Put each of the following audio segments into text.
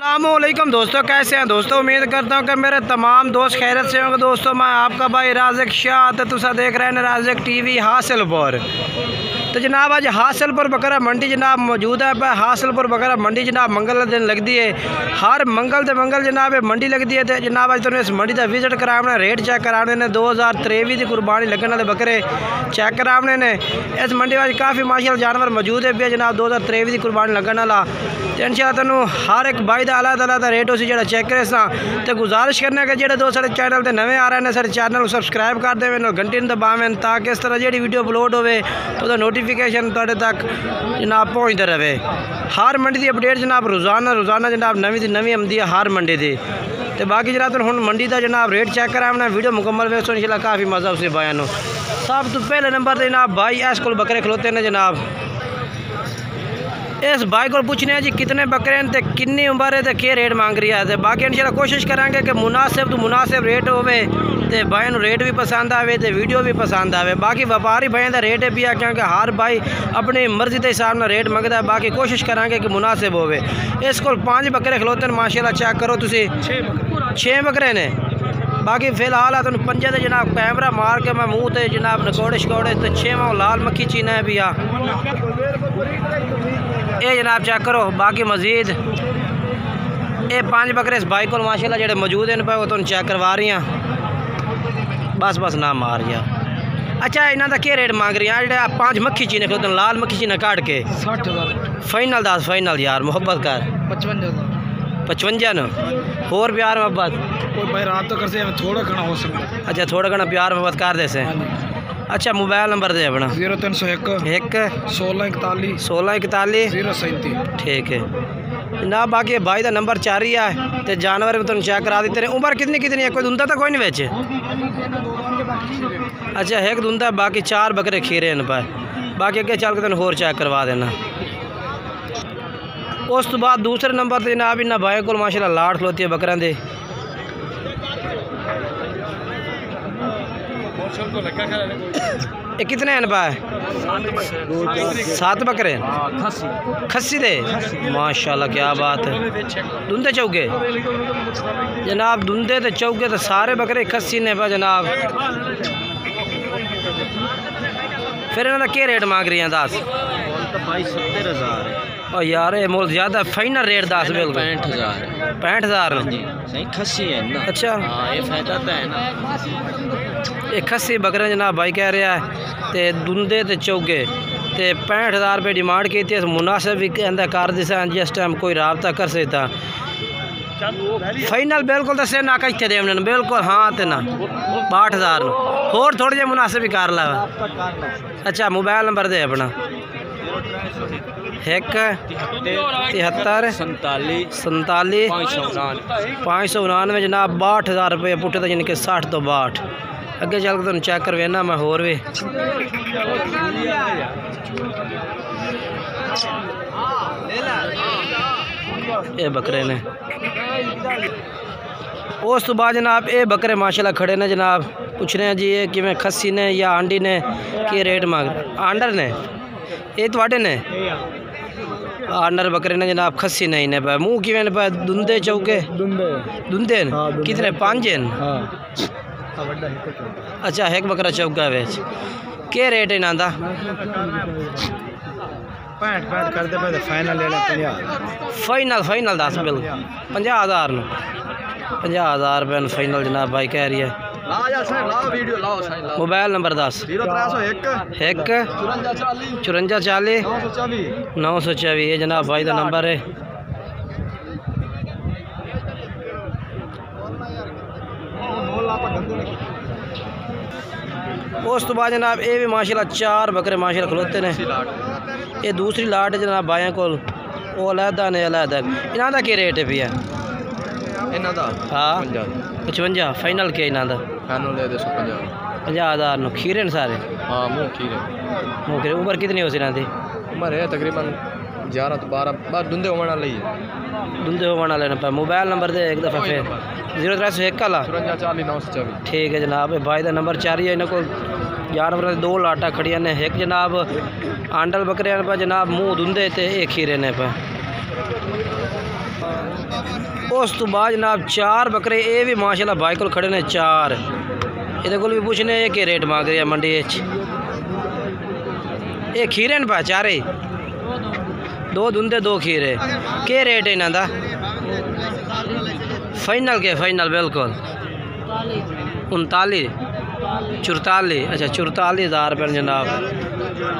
अस्सलामुअलैकुम दोस्तों, कैसे हैं दोस्तों। उम्मीद करता हूँ कि मेरे तमाम दोस्त खैरत से होंगे। दोस्तों मैं आपका भाई राज़िक शाह तो तुसा देख रहे हैं राज़िक टीवी हासिलपुर। तो जनाब आज हासिलपुर बकरा मंडी जनाब मौजूद है। पर हासिलपुर बकरा मंडी जनाब मंगल दिन लगती है, हर मंगल तो मंगल जनाब मंडी लगती है। तो जनाब आज तुम इस मंडी का विजिट कराने, रेट चेक कराने ने 2023 की कुर्बानी लगने वाले बकरे चेक कराने ने। इस मंडी में काफ़ी माशाअल्लाह जानवर मौजूद है भी जनाब 2023 की कुर्बानी लगने वाला। तो इंशाअल्लाह तुहानू हर एक बाई का अलग अलग रेट उसी जो चेक करे सा। तो गुजारिश करने के जो दोस्त सारे चैनल पर नवे आ रहे हैं सारे चैनल को सबसक्राइब कर देवें, घंटी दबावें ताकि इस तरह जी वीडियो अपलोड होवे तो नोटिफिकेशन तुहाडे तक जनाब पहुँचते रहे। हर मंडी की अपडेट जनाब रोज़ाना जनाब नवी दी नवी आती है हर मंडी की। तो बाकी जनाब हुण मंडी का जनाब रेट चेक कराना, वीडियो मुकम्मल वेखो इंशाअल्लाह काफ़ी मज़ा उसे बयान। सब तो पहले नंबर पर जनाब भाई इस को बकरे खलोते हैं जनाब। इस भाई को पूछने जी कितने बकरे हैं, कितनी उम्र है, तो क्या रेट मांग रही है। तो बाकी इंशाल्लाह कोशिश करेंगे कि मुनासिब रेट होवे, तो भाई रेट भी पसंद आवे तो वीडियो भी पसंद आवे। बाकी व्यापारी भाई का रेट भी है क्योंकि हर भाई अपनी मर्जी के हिसाब से रेट मंगता है। बाकी कोशिश करेंगे कि मुनासिब होवे। इस को 5 बकरे खलोते हैं माशाल्लाह, चेक करो तुसी 6 बकरे ने। बाकी फिलहाल तुम 5 तो जनाब कैमरा मार के मैं मुँह तो जनाब नकोड़े शकोड़े तो 6वां लाल मक्खी चीना है भी ये जनाब चेक करो। बाकी मजीद ये 5 बकरे इस भाई को माशाल्लाह जेडे मौजूद हैं वो तुम चेक करवा रही हैं। बस ना मार जा। अच्छा इन्हों का क्या रेट मांग रही है जो 5 मक्खी चीने खलोते लाल मक्खी चीना काट के 60,000 फाइनल 10 फाइनल यार मोहब्बत कर 55 न होर प्यार मोहब्बत भाई रात तो कर से थोड़ा घना हो सकता। अच्छा थोड़ा घना प्यार मोहब्बत कर दे से। अच्छा मोबाइल नंबर दे अपना 0301 1641 037 ठीक है ना। बाकी भाई का नंबर 4 ही है तो जानवर में तुम चेक करा देते हैं। उम्र कितनी है, कोई दुंदा तो कोई नहीं बेचे। अच्छा एक दुंदा, बाकी 4 बकरे खीरे इन पर। बाकी अगे चल के तुम होर चेक करवा देना। उस तो बाद दूसरे नंबर पर जनाब इन्होंने भाई को माशाल्लाह लाट खलोती है बकरों के। ये कितने हैं पाए 7 बकरे खस्सी दे माशाल्लाह क्या बात है। धुंधे चौके जनाब, धुंधे तो चौके तो सारे बकरे खस्सी ने पा जनाब। फिर इन्होंने क्या रेट मांग रही हैं 10 और यार ये मोल ज़्यादा फाइनल रेट 10 बिल्कुल 65,000 सही खस्सी है ना। अच्छा ये फायदा तो है ना। ये खस्सी बकरे जनाब भाई कह रहा है तो दुंदे तो चौगे तो 65,000 रुपये डिमांड की थी। मुनासिब भी कहता कर दिसा जिस टाइम कोई रबता कर सकता। फाइनल बिल्कुल तो ना कच्चे दे बिल्कुल हाँ तो ना 62,000 होर थोड़े जे मुनासिब भी कर ला। अच्छा मोबाइल नंबर दे अपना 73 47 599 जनाब 62,000 रुपये पुट्टे तो यानी कि 60 तो 62। अगे चल के तुम चेक करवेना मैं होर भी। ये बकरे ने उस तो बाद जनाब ये बकरे माशाल्लाह खड़े ने जनाब। पूछ रहे हैं जी ये कि खस्सी ने या आंडी ने कि रेट मांग आंडर ने ये थोड़े ने आंडर बकरे ने जनाब। खस्सी नहीं ने पाए मुँह कि पाए धुंधे चौके धुंधे कितने 5 हैं। अच्छा एक बकरा चौका बेच क्या रेट है इन्हों का 65 करते पे फाइनल ले ले 50 फाइनल 10 बिल्कुल 50,000 50,000 रुपये फाइनल जनाब भाई कह रही है। मोबाइल नंबर 10 1 54 40 924 ये जनाब भाई का नंबर है। उस तो बाद जनाब ये भी माशाल्लाह 4 बकरे माशाल्लाह खलोते ने। ये दूसरी लाट है जनाब भाइयों को वो अलहदा ने अलहदा। इन्हों का क्या रेट है भैया हाँ 55 फाइनल क्या इन्हों का 50,000 खीरे ने सारे मुँह खीरे। उम्र कितनी हो सी उम्र है तकरीबन 11 तो 12 धुंधे होने वाले ने। मोबाइल नंबर दे एक दफ़ा फिर 0301 वाला 54 924 ठीक है जनाब। भाई का नंबर 4 ही है इन्हों को जानवर 2 लाटा खड़िया ने। एक जनाब आंडल बकरिया पर जनाब मुँह धुंधे तो एक खीरे ने पर। उस तो बाद जनाब 4 बकरे ये भी माशाल्लाह भाई को खड़े ने 4। ये को भी पूछने कि रेट मांग रही है मंडी ये खीरे न पा चारे 2 धुंधे 2 खीरे के रेट है इन्हों का फाइनल के फाइनल बिल्कुल 39 44 अच्छा 44,000 रुपये जनाब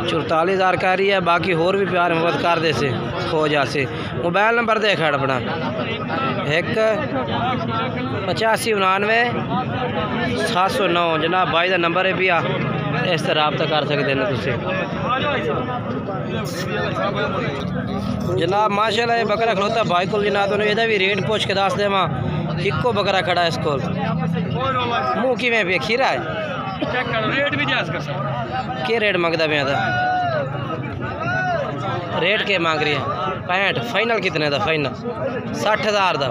44,000 कह रही है। बाकी होर भी प्यार मोहब्बत कर दे से हो जासे। मोबाइल नंबर देख अपना 18599 जनाब भाई का नंबर है भी इस तरह रब्ता कर सकते हैं तुम जनाब। माशाल्लाह ये बकरा खड़ोता भाई को जनाब तो यदा भी रेट पूछ के दस देव इको बकरा खड़ा है इसको मुँह कि पे खीरा है रेट भी के रेट मंगता पे रेट के मांग रही है 65 फाइनल कितने का फाइनल 60,000 का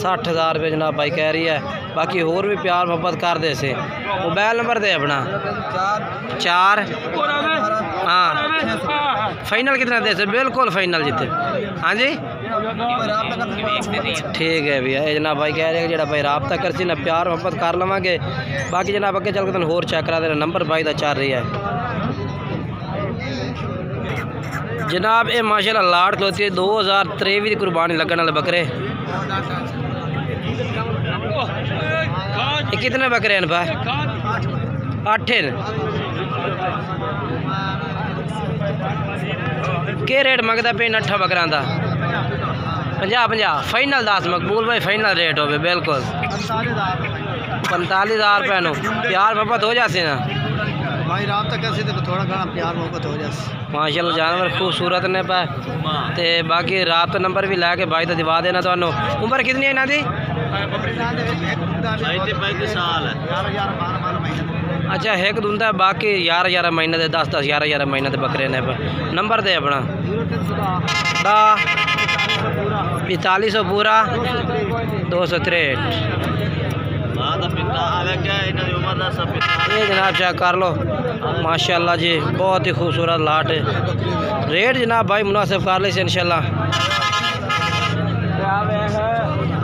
60,000 रुपये जनाब भाई कह रही है। बाकी होर भी प्यार मोहब्बत कर दे से। मोबाइल नंबर दे अपना 4 हाँ फाइनल कितना दे से बिल्कुल फाइनल जिते हाँ जी ठीक है भैया। ये जनाब भाई कह रहे हैं जो भाई रब्ता कर ना प्यार मोहब्बत कर लवेंगे। बाकी जनाब अगे चल के होर चेक करा देना नंबर भाई का चल रही है जनाब। ये माशाल्लाह लाड़ खलोती है 2023 की कुर्बानी लगने वाले बकरे। ये कितने बकरे हैं भाई 8 के रेट मंगता पे 8 बकरा का 50 फाइनल 10 मकबूल भाई फाइनल रेट हो बिल्कुल 45,000 रुपये प्यार मोहब्बत हो जाते ना भाई रब्ता कैसे तो थोड़ा घना प्यार मोहब्बत हो जाए। माशाल्लाह जानवर खूबसूरत ने पे ते बाकी रब्ता नंबर भी लैके भाई तो दिवा देना तो। उम्र कितनी है इन्हों की अच्छा एक दूंदा बाकी 11 महीने के 10 11 महीने के बकरे ने नंबर दे अपना 4500 पूरा 263 ये जनाब चेक कर लो माशाल्लाह जी बहुत ही खूबसूरत लाट है। रेट जनाब भाई मुनासिब कर ले इंशाल्लाह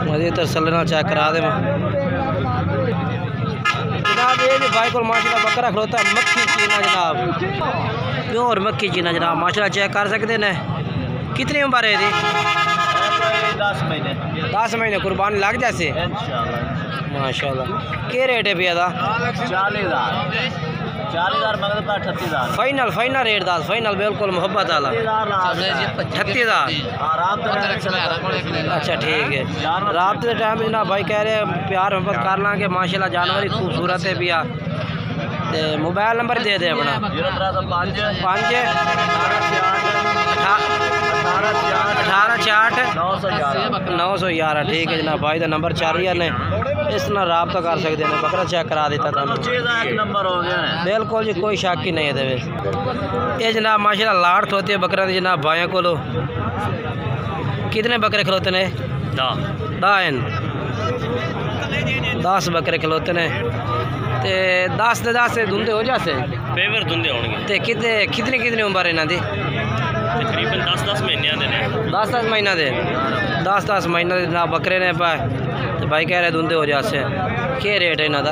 मज़ीद तसल्ली चेक करा दे जनाब। ये भी भाई को माशाल्लाह बकरा खड़ोता मक्खी चीना जनाब प्योर मक्खी चीना जनाब माशाल्लाह चेक कर सकते हैं। कितनी उम्र है 10 महीने कुर्बानी लग जैसे माशाल्लाह। क्या रेट है भैया 40,000 फाइनल फाइनल रेट 10 फाइनल बिल्कुल मोहब्बत वाला 38,000 अच्छा ठीक है। रात के टाइम जनाब भाई कह रहे हैं प्यार मोहब्बत कर लाँगे माशाल्लाह जानवर ही खूबसूरत है भैया। तो मोबाइल नंबर दे दे अपना 1868 ठीक है जनाब भाई का नंबर 4000 ने इस ना रब्ता कर सकते हैं। बकरा चेक करा देता था बिल्कुल जी कोई शक ही नहीं है। ये जनाब माशाल्लाह लाड़ खलोती है बकरा की जनाब भाइयों को। कितने बकरे खलोते ने 10 बकरे खलोते ने ते 10 से 10 धुंधे हो जाते फेवर धुंधे होंगे कितनी उम्र है इन्हों की तकरीबन 10 महीने दे 10 महीना दे 10 महीने ना बकरे ने पाए तो भाई कह रहे धुंधे हो जाते क्या रेट है इन्हों का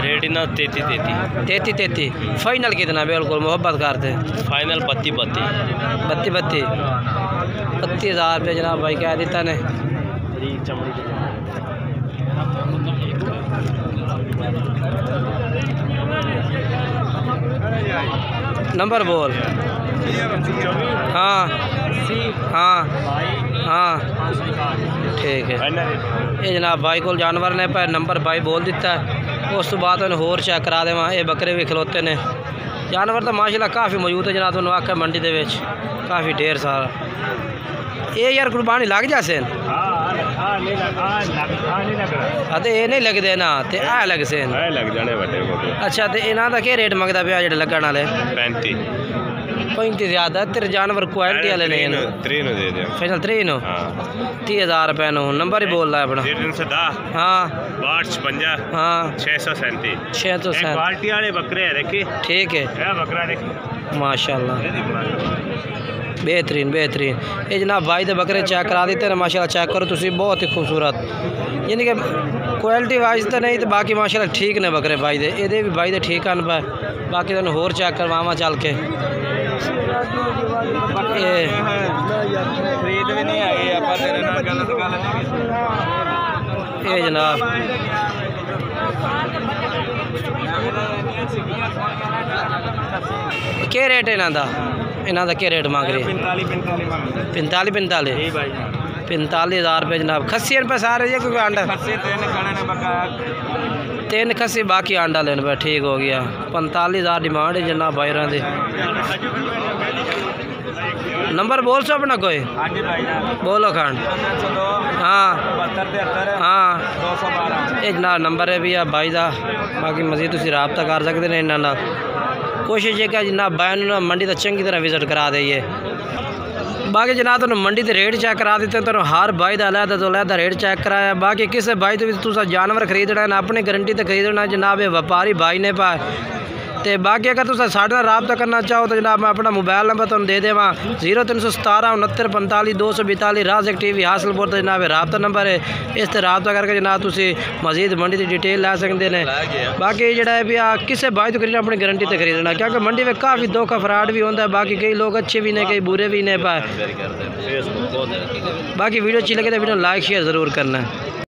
रेट इन्हों 33 फाइनल कितना बिल्कुल मोहब्बत करते फाइनल 32,000 रुपये जनाब भाई कह देता ने। नंबर बोल हाँ हाँ हाँ ठीक है। ये जनाब भाई को जानवर ने पर नंबर भाई बोल दिता है उस तो बाद होर चेक करा देव। ये बकरे भी खलोते ने जानवर तो माशाल्लाह काफ़ी मौजूद है जनाब तुम आख्या मंडी के काफ़ी ढेर सारा। ये यार कुर्बानी लग जासे अते ये नहीं लगते ना तो आ लग से लग जाने अच्छा तो इन्हों का क्या रेट मंगता पाया जो लगन वाले 35 ज़्यादा तेरे जानवर क्वालिटी वाले नहीं फाइनल 3 30,000 रुपये नंबर ही बोल रहा है अपना हाँ 56 हाँ 637 क्वालिटी वाले बकरे हैं देखिए ठीक है बकरा देखिए माशाल्लाह। बेहतरीन बेहतरीन। ये जनाब भाई दे बकरे चेक करा देते हैं माशाल्लाह, चेक करो तुसी, बहुत ही खूबसूरत, यानी कि क्वालिटी वाइज तो नहीं तो बाकी माशाल्लाह ठीक ने बकरे भाई दे, ये भी भाई दे ठीक आन पे, बाकी तुहानू होर चेक करवावा चल के। ये जनाब क्या रेट है इन्हों का क्या रेट मांग रहे? 45,000 रुपये जनाब। खस्सी पे सारे जी क्योंकि अंडा 3 खस्सी बाकी अंडा लेने पे, ठीक हो गया। 45,000 डिमांड है जनाब भाई दे। नंबर बोल सो अपना कोई, बोलो खान। हाँ हाँ ये जनाब नंबर है भी भाई का, बाकी मजीद तुम रबता कर सकते हैं इन्होंने। कोशिश है कि जनाब भाई ना मंडी तो चंगी तरह विजिट करा दईए। बाकी जनाब तुम मंडी के रेट चेक करा देते हैं, तुम हर भाई का अलहदा तो अलहदा रेट चेक कराया। बाकी किसी भाई तो भी तुम जानवर खरीदना है अपनी गारंटी तो खरीदना जनाब, ये व्यापारी भाई ने पा। तो बाकी अगर तुम साढ़े रबता करना चाहो तो जनाब मैं अपना मोबाइल नंबर तुम दे देवा 0317 69 45 242। राज़िक टीवी हासिलपुर तो जनाब रबता नंबर है, इस पर रबता करके जनाब तुम मजीद मंडी की डिटेल लै सकते हैं। बाकी जोड़ा है भी किसी भाई तो खरीदना अपनी गारंटी तो खरीदना, क्योंकि मंडी में काफ़ी धोखा फ्रॉड भी होता है। बाकी कई लोग अच्छे भी ने, कई बुरे भी ने पाए। बाकी वीडियो अच्छी लगे तो वीडियो लाइक शेयर ज़रूर करना है।